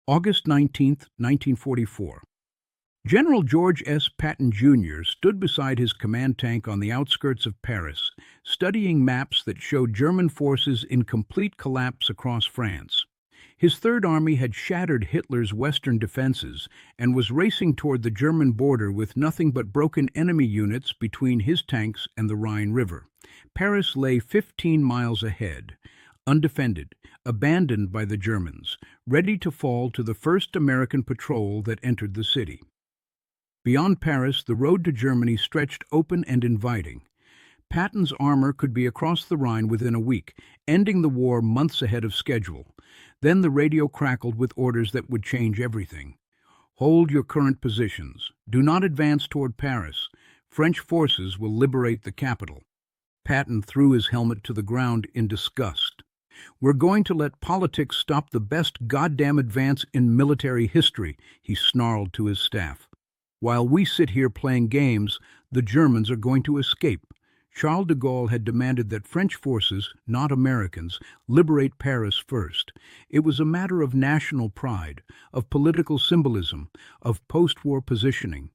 August 19, 1944. General George S. Patton, Jr. stood beside his command tank on the outskirts of Paris, studying maps that showed German forces in complete collapse across France. His Third Army had shattered Hitler's western defenses and was racing toward the German border with nothing but broken enemy units between his tanks and the Rhine River. Paris lay 15 miles ahead, undefended, abandoned by the Germans, ready to fall to the first American patrol that entered the city. Beyond Paris, the road to Germany stretched open and inviting. Patton's armor could be across the Rhine within a week, ending the war months ahead of schedule. Then the radio crackled with orders that would change everything. Hold your current positions. Do not advance toward Paris. French forces will liberate the capital. Patton threw his helmet to the ground in disgust. We're going to let politics stop the best goddamn advance in military history, he snarled to his staff. While we sit here playing games, the Germans are going to escape. Charles de Gaulle had demanded that French forces, not Americans, liberate Paris first. It was a matter of national pride, of political symbolism, of post-war positioning.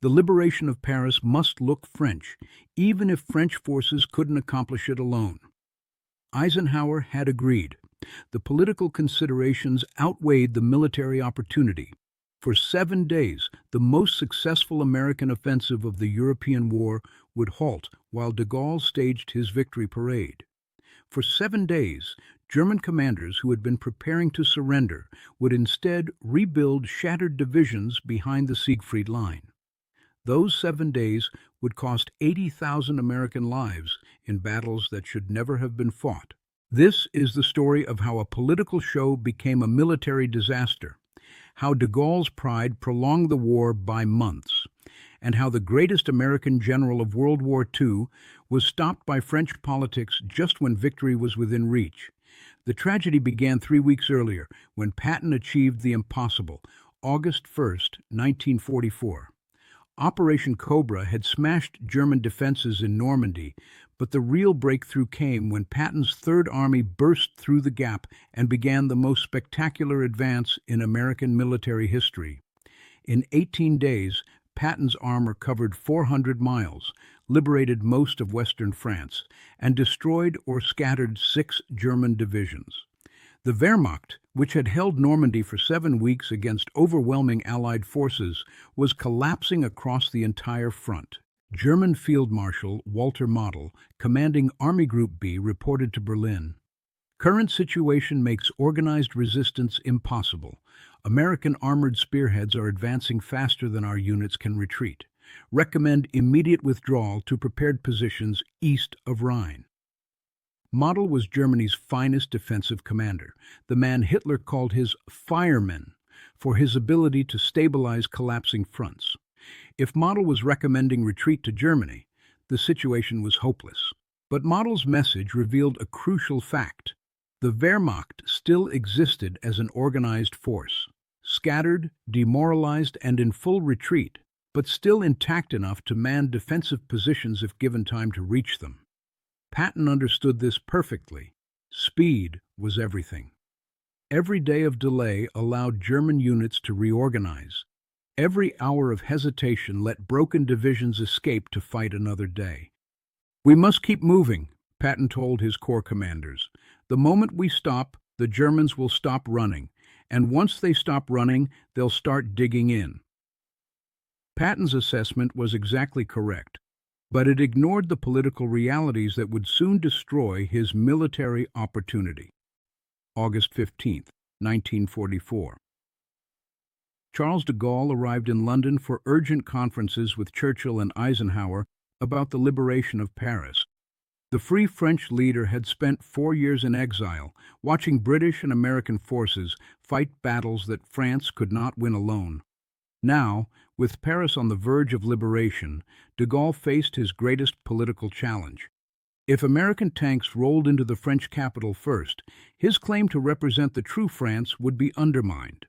The liberation of Paris must look French, even if French forces couldn't accomplish it alone. Eisenhower had agreed. The political considerations outweighed the military opportunity. For 7 days, the most successful American offensive of the European war would halt while de Gaulle staged his victory parade. For 7 days, German commanders who had been preparing to surrender would instead rebuild shattered divisions behind the Siegfried Line. Those 7 days would cost 80,000 American lives in battles that should never have been fought. This is the story of how a political show became a military disaster, how de Gaulle's pride prolonged the war by months, and how the greatest American general of World War II was stopped by French politics just when victory was within reach. The tragedy began 3 weeks earlier, when Patton achieved the impossible, August 1st, 1944. Operation Cobra had smashed German defenses in Normandy, but the real breakthrough came when Patton's Third Army burst through the gap and began the most spectacular advance in American military history. In 18 days, Patton's armor covered 400 miles, liberated most of western France, and destroyed or scattered 6 German divisions. The Wehrmacht, which had held Normandy for 7 weeks against overwhelming Allied forces, was collapsing across the entire front. German Field Marshal Model, commanding Army Group B, reported to Berlin. Current situation makes organized resistance impossible. American armored spearheads are advancing faster than our units can retreat. Recommend immediate withdrawal to prepared positions east of Rhine. Model was Germany's finest defensive commander, the man Hitler called his fireman, for his ability to stabilize collapsing fronts. If Model was recommending retreat to Germany, the situation was hopeless. But Model's message revealed a crucial fact. The Wehrmacht still existed as an organized force, scattered, demoralized, and in full retreat, but still intact enough to man defensive positions if given time to reach them. Patton understood this perfectly. Speed was everything. Every day of delay allowed German units to reorganize. Every hour of hesitation let broken divisions escape to fight another day. We must keep moving, Patton told his corps commanders. The moment we stop, the Germans will stop running, and once they stop running, they'll start digging in. Patton's assessment was exactly correct, but it ignored the political realities that would soon destroy his military opportunity. August 15, 1944. Charles de Gaulle arrived in London for urgent conferences with Churchill and Eisenhower about the liberation of Paris. The Free French leader had spent 4 years in exile, watching British and American forces fight battles that France could not win alone. Now, with Paris on the verge of liberation, de Gaulle faced his greatest political challenge. If American tanks rolled into the French capital first, his claim to represent the true France would be undermined.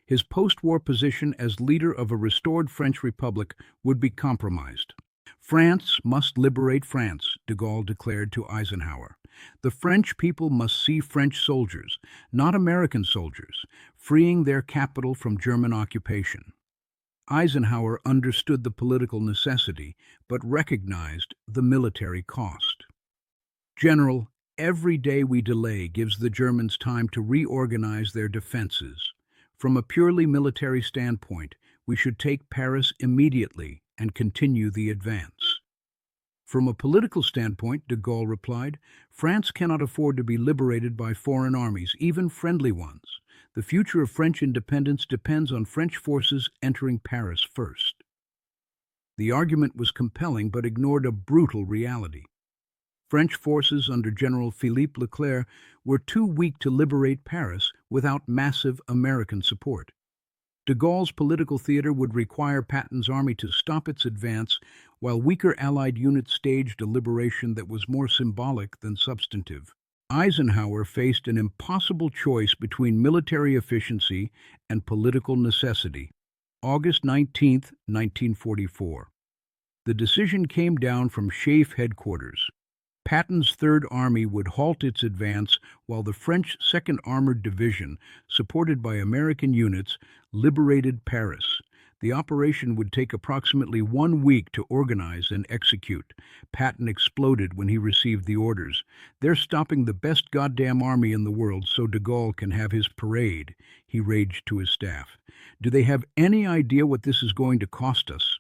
His post-war position as leader of a restored French Republic would be compromised. France must liberate France, de Gaulle declared to Eisenhower. The French people must see French soldiers, not American soldiers, freeing their capital from German occupation. Eisenhower understood the political necessity, but recognized the military cost. General, every day we delay gives the Germans time to reorganize their defenses. From a purely military standpoint, we should take Paris immediately and continue the advance. From a political standpoint, de Gaulle replied, France cannot afford to be liberated by foreign armies, even friendly ones. The future of French independence depends on French forces entering Paris first. The argument was compelling but ignored a brutal reality. French forces under General Philippe Leclerc were too weak to liberate Paris without massive American support. De Gaulle's political theater would require Patton's army to stop its advance, while weaker Allied units staged a liberation that was more symbolic than substantive. Eisenhower faced an impossible choice between military efficiency and political necessity. August 19, 1944. The decision came down from SHAEF headquarters. Patton's Third Army would halt its advance while the French 2nd Armored Division, supported by American units, liberated Paris. The operation would take approximately 1 week to organize and execute. Patton exploded when he received the orders. "They're stopping the best goddamn army in the world so de Gaulle can have his parade," he raged to his staff. "Do they have any idea what this is going to cost us?"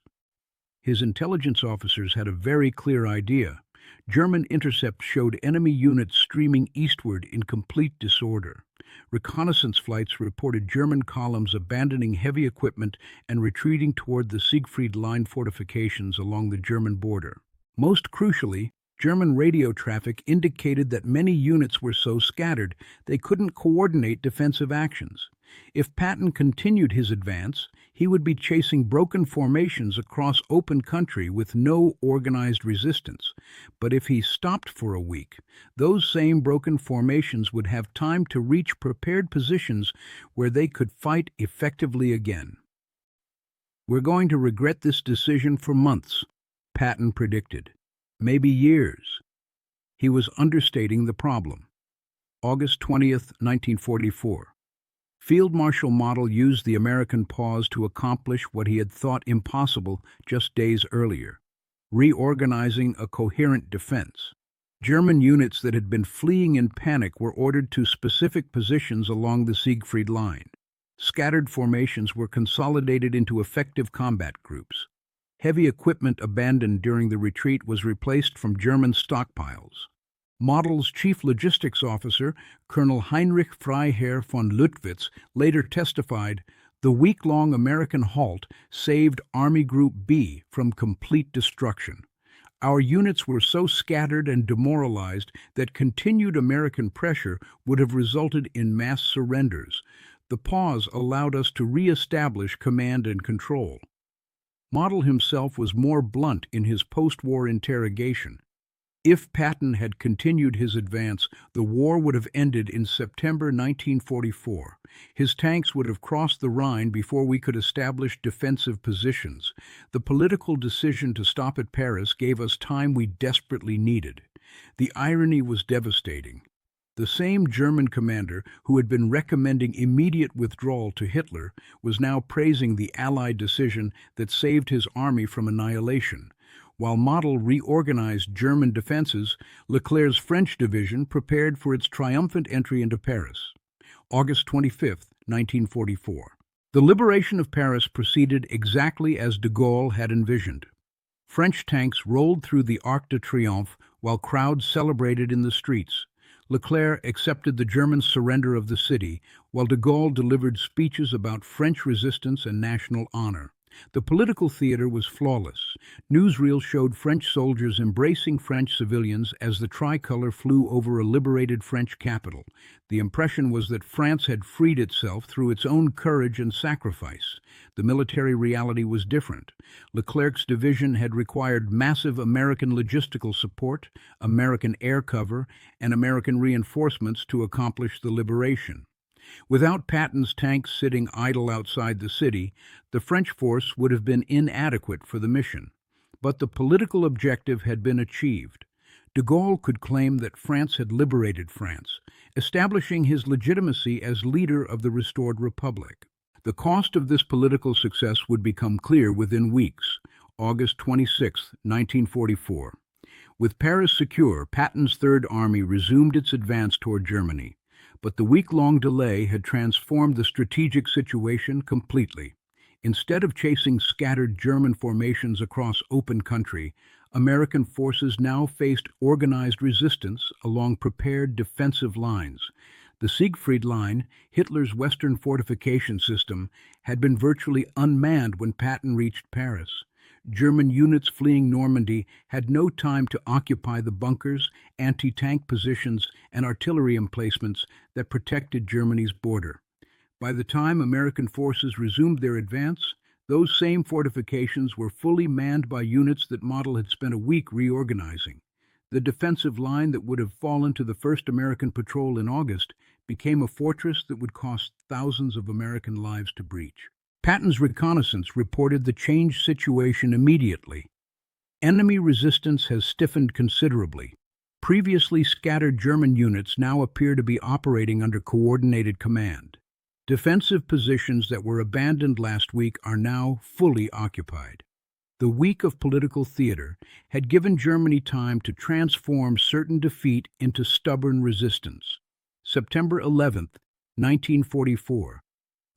His intelligence officers had a very clear idea. German intercepts showed enemy units streaming eastward in complete disorder. Reconnaissance flights reported German columns abandoning heavy equipment and retreating toward the Siegfried Line fortifications along the German border. Most crucially, German radio traffic indicated that many units were so scattered they couldn't coordinate defensive actions. If Patton continued his advance, he would be chasing broken formations across open country with no organized resistance. But if he stopped for a week, those same broken formations would have time to reach prepared positions where they could fight effectively again. "We're going to regret this decision for months," Patton predicted. "Maybe years." He was understating the problem. August 20, 1944. Field Marshal Model used the American pause to accomplish what he had thought impossible just days earlier, reorganizing a coherent defense. German units that had been fleeing in panic were ordered to specific positions along the Siegfried Line. Scattered formations were consolidated into effective combat groups. Heavy equipment abandoned during the retreat was replaced from German stockpiles. Model's chief logistics officer, Colonel Heinrich Freiherr von Lüttwitz, later testified, "The week-long American halt saved Army Group B from complete destruction. Our units were so scattered and demoralized that continued American pressure would have resulted in mass surrenders. The pause allowed us to re-establish command and control." Model himself was more blunt in his post-war interrogation. If Patton had continued his advance, the war would have ended in September 1944. His tanks would have crossed the Rhine before we could establish defensive positions. The political decision to stop at Paris gave us time we desperately needed. The irony was devastating. The same German commander who had been recommending immediate withdrawal to Hitler was now praising the Allied decision that saved his army from annihilation. While Model reorganized German defenses, Leclerc's French division prepared for its triumphant entry into Paris. August 25, 1944. The liberation of Paris proceeded exactly as de Gaulle had envisioned. French tanks rolled through the Arc de Triomphe while crowds celebrated in the streets. Leclerc accepted the German surrender of the city, while de Gaulle delivered speeches about French resistance and national honor. The political theater was flawless. Newsreels showed French soldiers embracing French civilians as the tricolor flew over a liberated French capital. The impression was that France had freed itself through its own courage and sacrifice. The military reality was different. Leclerc's division had required massive American logistical support, American air cover, and American reinforcements to accomplish the liberation. Without Patton's tanks sitting idle outside the city, the French force would have been inadequate for the mission. But the political objective had been achieved. De Gaulle could claim that France had liberated France, establishing his legitimacy as leader of the restored republic. The cost of this political success would become clear within weeks, August 26, 1944. With Paris secure, Patton's Third Army resumed its advance toward Germany, but the week-long delay had transformed the strategic situation completely. Instead of chasing scattered German formations across open country, American forces now faced organized resistance along prepared defensive lines. The Siegfried Line, Hitler's Western fortification system, had been virtually unmanned when Patton reached Paris. German units fleeing Normandy had no time to occupy the bunkers, anti-tank positions, and artillery emplacements that protected Germany's border. By the time American forces resumed their advance, those same fortifications were fully manned by units that Model had spent a week reorganizing. The defensive line that would have fallen to the 1st American Patrol in August became a fortress that would cost thousands of American lives to breach. Patton's reconnaissance reported the changed situation immediately. Enemy resistance has stiffened considerably. Previously scattered German units now appear to be operating under coordinated command. Defensive positions that were abandoned last week are now fully occupied. The week of political theater had given Germany time to transform certain defeat into stubborn resistance. September 11, 1944.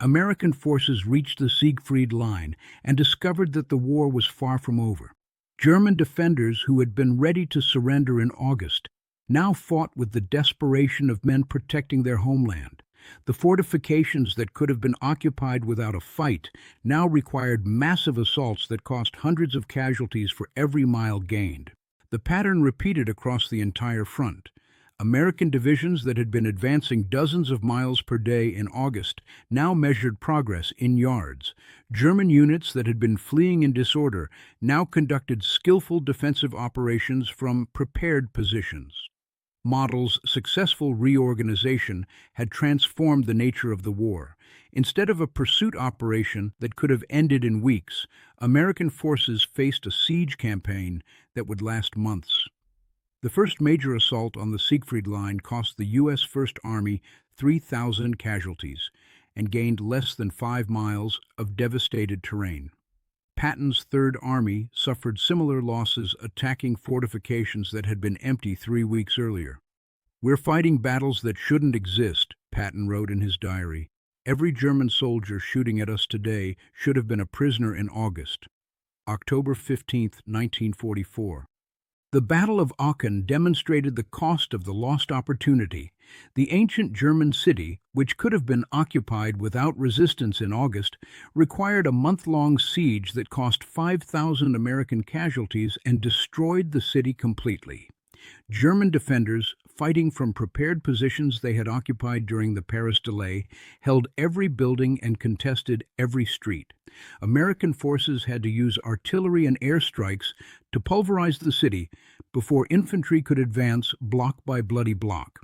American forces reached the Siegfried Line and discovered that the war was far from over. German defenders who had been ready to surrender in August now fought with the desperation of men protecting their homeland. The fortifications that could have been occupied without a fight now required massive assaults that cost hundreds of casualties for every mile gained. The pattern repeated across the entire front. American divisions that had been advancing dozens of miles per day in August now measured progress in yards. German units that had been fleeing in disorder now conducted skillful defensive operations from prepared positions. Model's successful reorganization had transformed the nature of the war. Instead of a pursuit operation that could have ended in weeks, American forces faced a siege campaign that would last months. The first major assault on the Siegfried Line cost the U.S. First Army 3,000 casualties and gained less than 5 miles of devastated terrain. Patton's Third Army suffered similar losses attacking fortifications that had been empty 3 weeks earlier. "We're fighting battles that shouldn't exist," Patton wrote in his diary. "Every German soldier shooting at us today should have been a prisoner in August." October 15, 1944. The Battle of Aachen demonstrated the cost of the lost opportunity. The ancient German city, which could have been occupied without resistance in August, required a month-long siege that cost 5,000 American casualties and destroyed the city completely. German defenders, fighting from prepared positions they had occupied during the Paris delay, held every building and contested every street. American forces had to use artillery and airstrikes to pulverize the city before infantry could advance block by bloody block.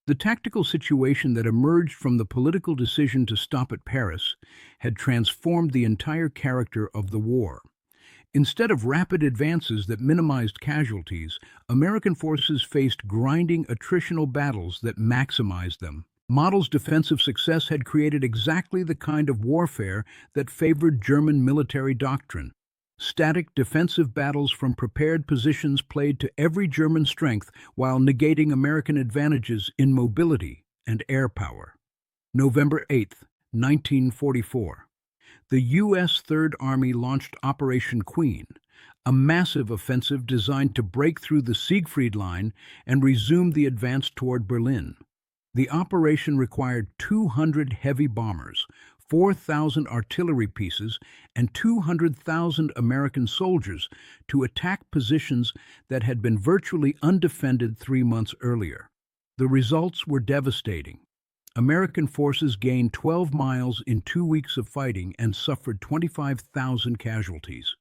The tactical situation that emerged from the political decision to stop at Paris had transformed the entire character of the war. Instead of rapid advances that minimized casualties, American forces faced grinding attritional battles that maximized them. Model's defensive success had created exactly the kind of warfare that favored German military doctrine. Static defensive battles from prepared positions played to every German strength while negating American advantages in mobility and air power. November 8, 1944. The U.S. Third Army launched Operation Queen, a massive offensive designed to break through the Siegfried Line and resume the advance toward Berlin. The operation required 200 heavy bombers, 4,000 artillery pieces, and 200,000 American soldiers to attack positions that had been virtually undefended 3 months earlier. The results were devastating. American forces gained 12 miles in 2 weeks of fighting and suffered 25,000 casualties.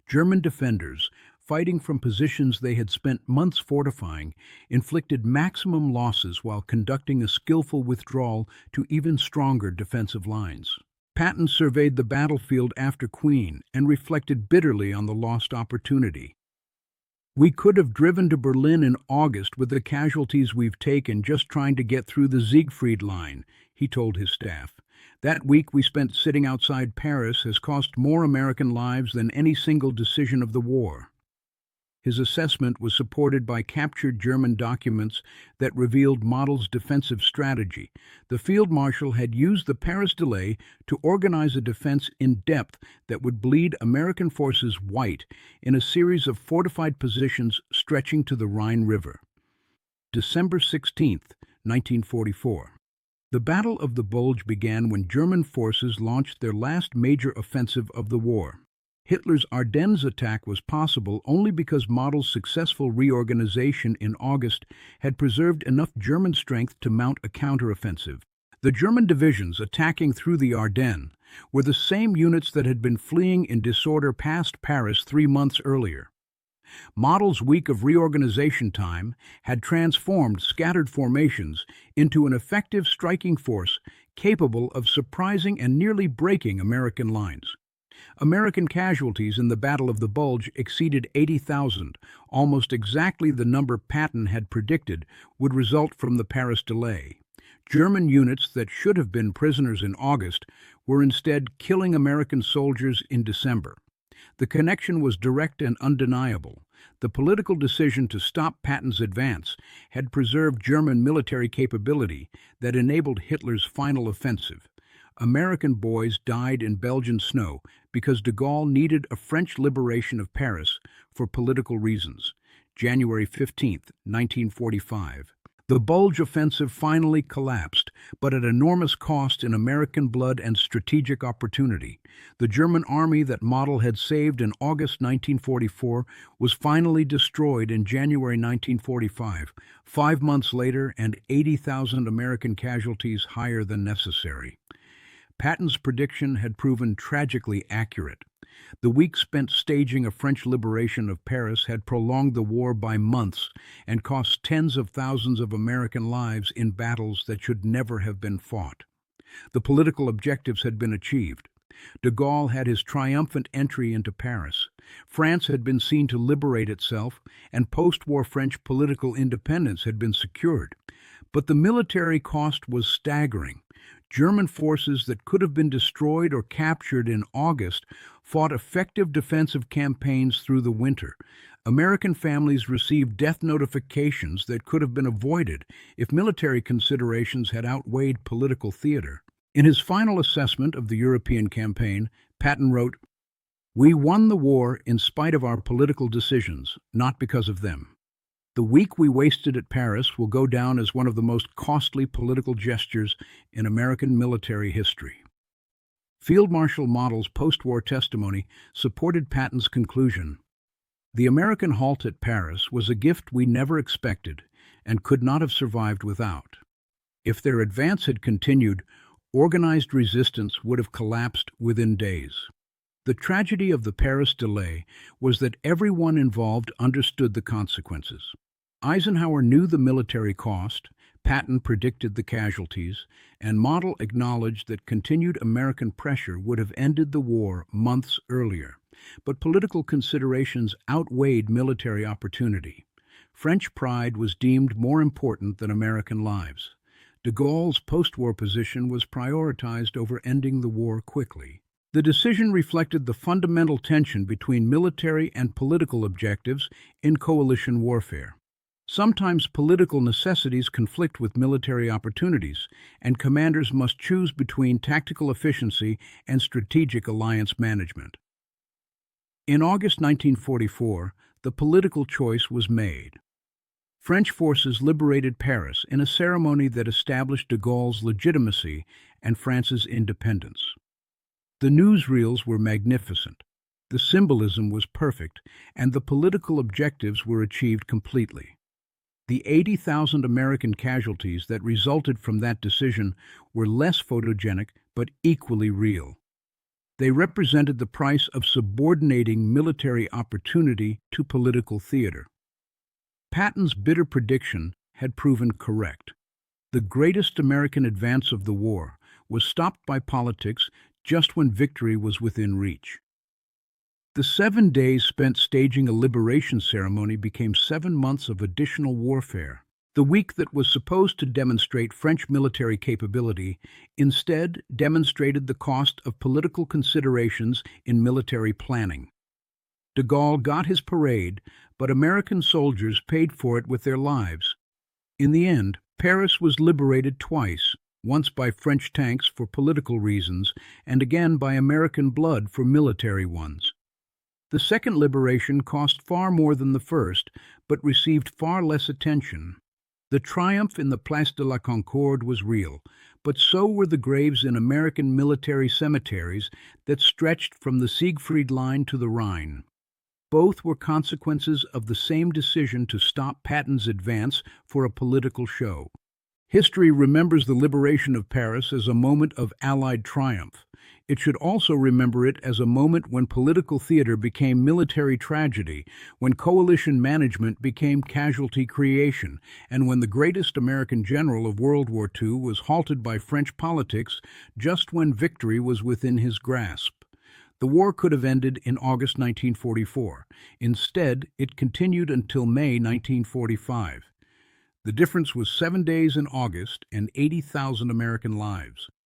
German defenders, fighting from positions they had spent months fortifying, inflicted maximum losses while conducting a skillful withdrawal to even stronger defensive lines. Patton surveyed the battlefield after Queen and reflected bitterly on the lost opportunity. "We could have driven to Berlin in August with the casualties we've taken just trying to get through the Siegfried Line," he told his staff. "That week we spent sitting outside Paris has cost more American lives than any single decision of the war." His assessment was supported by captured German documents that revealed Model's defensive strategy. The Field Marshal had used the Paris delay to organize a defense in depth that would bleed American forces white in a series of fortified positions stretching to the Rhine River. December 16, 1944. The Battle of the Bulge began when German forces launched their last major offensive of the war. Hitler's Ardennes attack was possible only because Model's successful reorganization in August had preserved enough German strength to mount a counteroffensive. The German divisions attacking through the Ardennes were the same units that had been fleeing in disorder past Paris 3 months earlier. Model's week of reorganization time had transformed scattered formations into an effective striking force capable of surprising and nearly breaking American lines. American casualties in the Battle of the Bulge exceeded 80,000, almost exactly the number Patton had predicted would result from the Paris delay. German units that should have been prisoners in August were instead killing American soldiers in December. The connection was direct and undeniable. The political decision to stop Patton's advance had preserved German military capability that enabled Hitler's final offensive. American boys died in Belgian snow because de Gaulle needed a French liberation of Paris for political reasons. January 15, 1945. The Bulge offensive finally collapsed, but at enormous cost in American blood and strategic opportunity. The German army that Model had saved in August 1944 was finally destroyed in January 1945, 5 months later, and 80,000 American casualties higher than necessary. Patton's prediction had proven tragically accurate. The week spent staging a French liberation of Paris had prolonged the war by months and cost tens of thousands of American lives in battles that should never have been fought. The political objectives had been achieved. De Gaulle had his triumphant entry into Paris. France had been seen to liberate itself, and post-war French political independence had been secured. But the military cost was staggering. German forces that could have been destroyed or captured in August fought effective defensive campaigns through the winter. American families received death notifications that could have been avoided if military considerations had outweighed political theater. In his final assessment of the European campaign, Patton wrote, "We won the war in spite of our political decisions, not because of them. The week we wasted at Paris will go down as one of the most costly political gestures in American military history." Field Marshal Model's post-war testimony supported Patton's conclusion. The American halt at Paris was a gift we never expected and could not have survived without. If their advance had continued, organized resistance would have collapsed within days. The tragedy of the Paris delay was that everyone involved understood the consequences. Eisenhower knew the military cost, Patton predicted the casualties, and Model acknowledged that continued American pressure would have ended the war months earlier. But political considerations outweighed military opportunity. French pride was deemed more important than American lives. De Gaulle's post-war position was prioritized over ending the war quickly. The decision reflected the fundamental tension between military and political objectives in coalition warfare. Sometimes political necessities conflict with military opportunities, and commanders must choose between tactical efficiency and strategic alliance management. In August 1944, the political choice was made. French forces liberated Paris in a ceremony that established de Gaulle's legitimacy and France's independence. The newsreels were magnificent. The symbolism was perfect, and the political objectives were achieved completely. The 80,000 American casualties that resulted from that decision were less photogenic but equally real. They represented the price of subordinating military opportunity to political theater. Patton's bitter prediction had proven correct. The greatest American advance of the war was stopped by politics just when victory was within reach. The 7 days spent staging a liberation ceremony became 7 months of additional warfare. The week that was supposed to demonstrate French military capability instead demonstrated the cost of political considerations in military planning. De Gaulle got his parade, but American soldiers paid for it with their lives. In the end, Paris was liberated twice, once by French tanks for political reasons, and again by American blood for military ones. The second liberation cost far more than the first, but received far less attention. The triumph in the Place de la Concorde was real, but so were the graves in American military cemeteries that stretched from the Siegfried Line to the Rhine. Both were consequences of the same decision to stop Patton's advance for a political show. History remembers the liberation of Paris as a moment of Allied triumph. It should also remember it as a moment when political theater became military tragedy, when coalition management became casualty creation, and when the greatest American general of World War II was halted by French politics just when victory was within his grasp. The war could have ended in August 1944. Instead, it continued until May 1945. The difference was 7 days in August and 80,000 American lives.